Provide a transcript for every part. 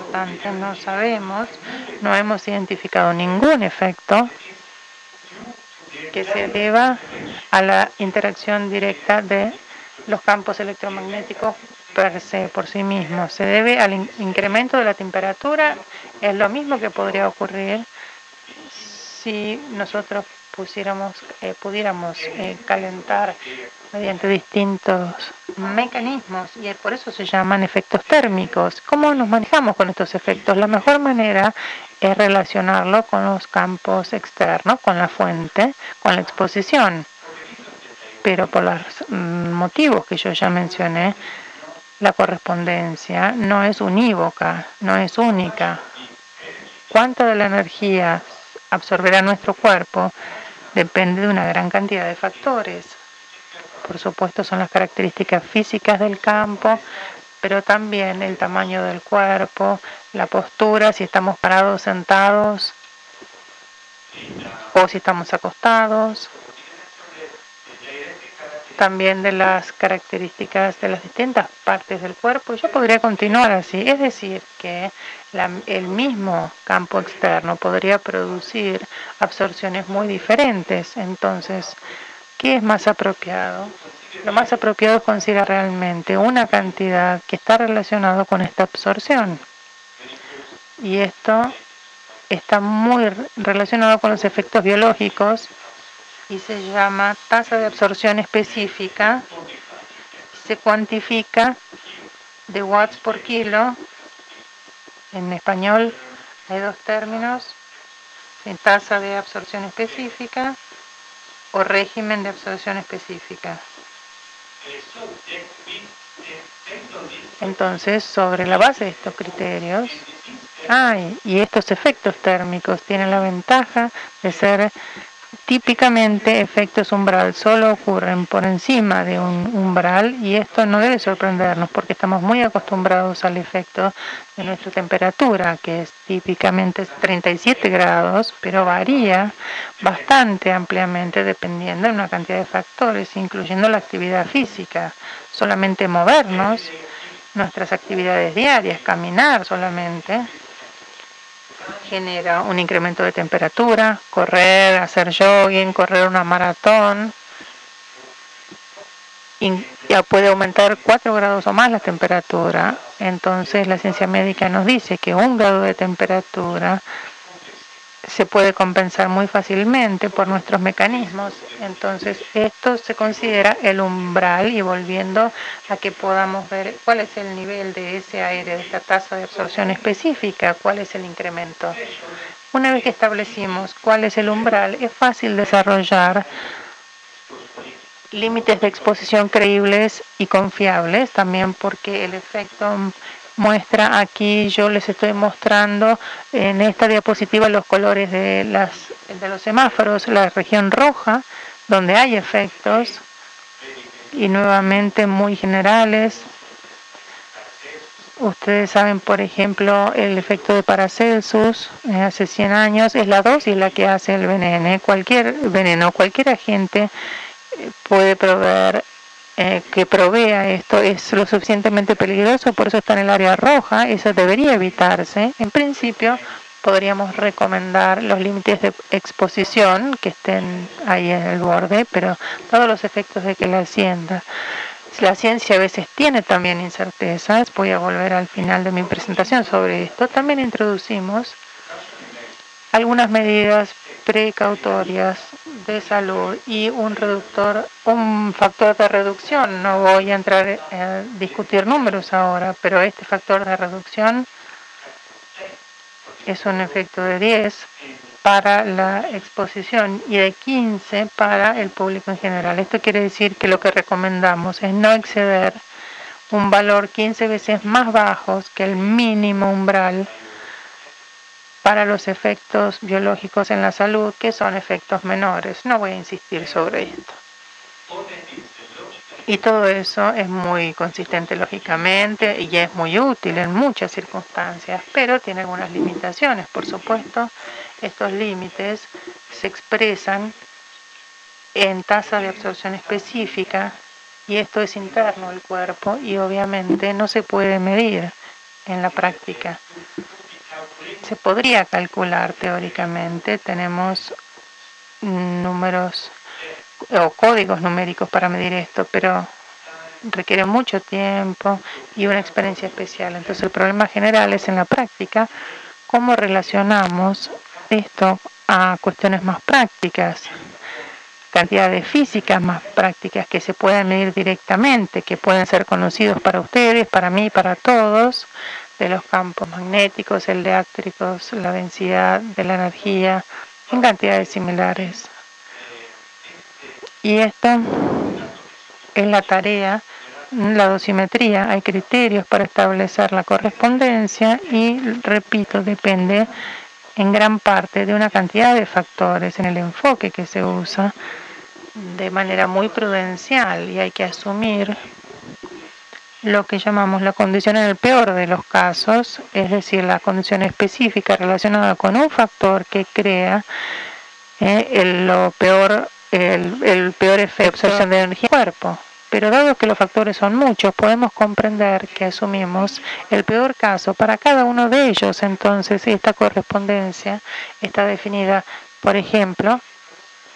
importante. No sabemos, no hemos identificado ningún efecto que se deba a la interacción directa de los campos electromagnéticos por sí mismos. Se debe al incremento de la temperatura. Es lo mismo que podría ocurrir si nosotros pudiéramos calentar mediante distintos mecanismos, y por eso se llaman efectos térmicos. ¿Cómo nos manejamos con estos efectos? La mejor manera es relacionarlo con los campos externos, con la fuente, con la exposición. Pero por los motivos que yo ya mencioné, la correspondencia no es unívoca, no es única. ¿Cuánta de la energía absorberá nuestro cuerpo? Depende de una gran cantidad de factores. Por supuesto, son las características físicas del campo, pero también el tamaño del cuerpo, la postura, si estamos parados, sentados, o si estamos acostados. También de las características de las distintas partes del cuerpo. Yo podría continuar así. Es decir, que el mismo campo externo podría producir absorciones muy diferentes. Entonces, ¿qué es más apropiado? Lo más apropiado es considerar realmente una cantidad que está relacionada con esta absorción. Y esto está muy relacionado con los efectos biológicos y se llama tasa de absorción específica. Se cuantifica de watts por kilo. En español hay dos términos: tasa de absorción específica o régimen de absorción específica. Entonces, sobre la base de estos criterios, y estos efectos térmicos tienen la ventaja de ser típicamente efectos umbral, solo ocurren por encima de un umbral, y esto no debe sorprendernos porque estamos muy acostumbrados al efecto de nuestra temperatura, que es típicamente 37 grados, pero varía bastante ampliamente dependiendo de una cantidad de factores, incluyendo la actividad física. Solamente movernos, nuestras actividades diarias, caminar solamente, genera un incremento de temperatura. Correr, hacer jogging, correr una maratón, ya puede aumentar 4 grados o más la temperatura. Entonces la ciencia médica nos dice que 1 grado de temperatura se puede compensar muy fácilmente por nuestros mecanismos. Entonces esto se considera el umbral, y volviendo a que podamos ver cuál es el nivel de ese aire, de esta tasa de absorción específica, cuál es el incremento. Una vez que establecimos cuál es el umbral, es fácil desarrollar límites de exposición creíbles y confiables, también porque el efecto muestra aquí, yo les estoy mostrando en esta diapositiva los colores de los semáforos, la región roja, donde hay efectos, y nuevamente muy generales. Ustedes saben, por ejemplo, el efecto de Paracelsus, hace 100 años, es la dosis la que hace el veneno. Cualquier agente puede proveer que provea esto es lo suficientemente peligroso, por eso está en el área roja. Eso debería evitarse. En principio, podríamos recomendar los límites de exposición que estén ahí en el borde, pero todos los efectos de que la ciencia a veces tiene también incertezas. Voy a volver al final de mi presentación sobre esto. También introducimos algunas medidas precautorias de salud y un factor de reducción. No voy a entrar a discutir números ahora, pero este factor de reducción es un efecto de 10 para la exposición y de 15 para el público en general. Esto quiere decir que lo que recomendamos es no exceder un valor 15 veces más bajo que el mínimo umbral para los efectos biológicos en la salud, que son efectos menores. No voy a insistir sobre esto. Y todo eso es muy consistente lógicamente y es muy útil en muchas circunstancias, pero tiene algunas limitaciones, por supuesto. Estos límites se expresan en tasa de absorción específica, y esto es interno al cuerpo y obviamente no se puede medir. en la práctica. Se podría calcular teóricamente, tenemos números o códigos numéricos para medir esto, pero requiere mucho tiempo y una experiencia especial. Entonces el problema general es en la práctica cómo relacionamos esto a cuestiones más prácticas, cantidades físicas más prácticas que se pueden medir directamente, que pueden ser conocidos para ustedes, para mí, para todos, de los campos magnéticos, eléctricos, la densidad de la energía, en cantidades similares. Y esta es la tarea, la dosimetría. Hay criterios para establecer la correspondencia y, repito, depende en gran parte de una cantidad de factores en el enfoque que se usa de manera muy prudencial, y hay que asumir lo que llamamos la condición en el peor de los casos, es decir, la condición específica relacionada con un factor que crea el peor efecto de absorción de energía en el cuerpo. Pero dado que los factores son muchos, podemos comprender que asumimos el peor caso para cada uno de ellos. Entonces, esta correspondencia está definida, por ejemplo,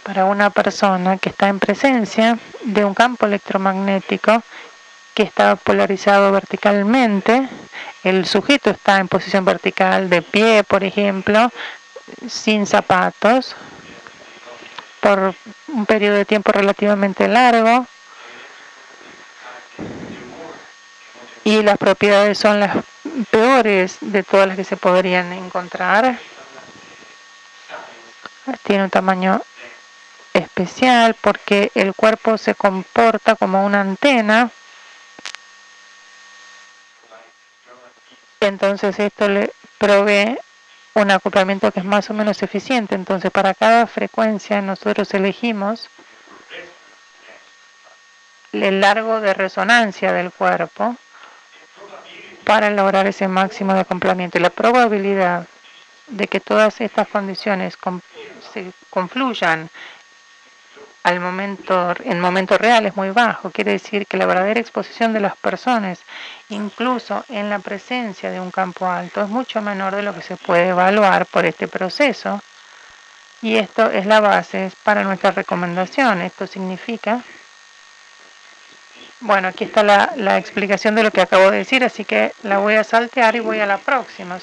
para una persona que está en presencia de un campo electromagnético que está polarizado verticalmente. El sujeto está en posición vertical, de pie, por ejemplo, sin zapatos, por un periodo de tiempo relativamente largo, y las propiedades son las peores de todas las que se podrían encontrar. Tiene un tamaño especial porque el cuerpo se comporta como una antena. Entonces esto le provee un acoplamiento que es más o menos eficiente. Entonces para cada frecuencia nosotros elegimos el largo de resonancia del cuerpo para lograr ese máximo de acoplamiento. Y la probabilidad de que todas estas condiciones se confluyan en momento real es muy bajo. Quiere decir que la verdadera exposición de las personas, incluso en la presencia de un campo alto, es mucho menor de lo que se puede evaluar por este proceso. Y esto es la base para nuestra recomendación. Esto significa... Bueno, aquí está la explicación de lo que acabo de decir, así que la voy a saltear y voy a la próxima.